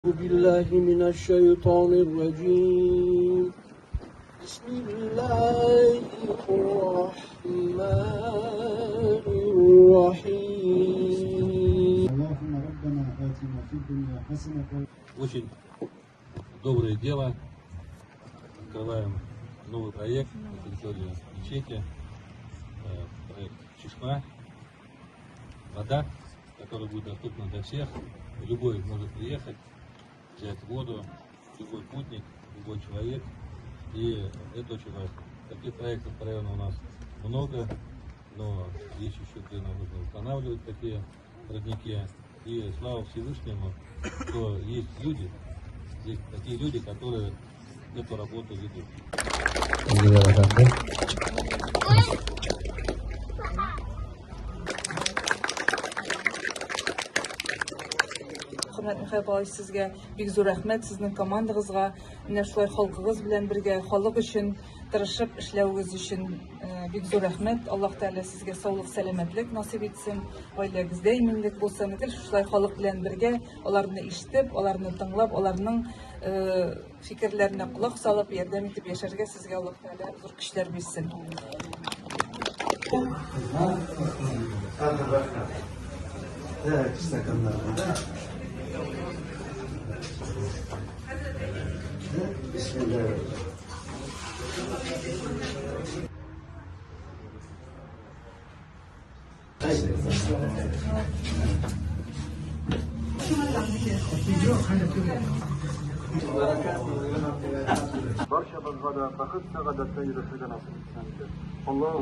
بالله من الشيطان الرجيم. بسم الله الرحمن الرحيم. اللهم ربنا آتنا في الدنيا حسنة. Очень доброе дело. Открываем новый проект на территории мечети. Проект Чишма. Вода, которая будет доступна для всех. Любой может приехать, взять воду, любой путник, любой человек. И это очень важно. Таких проектов по району у нас много, но есть еще где нам нужно устанавливать такие родники. И слава Всевышнему, что есть люди, есть такие люди, которые эту работу ведут. Hürmetli Xəbay, sizə big zor rəhmət, sizin komandagızga, менә шулай халкыгыз белән бергә, халык өчен тырышып эшләүегез өчен бик зур рәхмәт. Аллаһ Тәгалә сезгә саулык, сәламәтлек насыйп итсен, гаиләгездә иминлек булсын. Шулай халык белән бергә, аларны ишетеп, аларны тыңлап, аларның фикерләренә кулак салып, ярдәм итеп яшәргә сезгә Аллаһ Тәгалә зур көчләр бирсен. Barşamızga da bakıp da kadar sayıda nasip etsin. Allah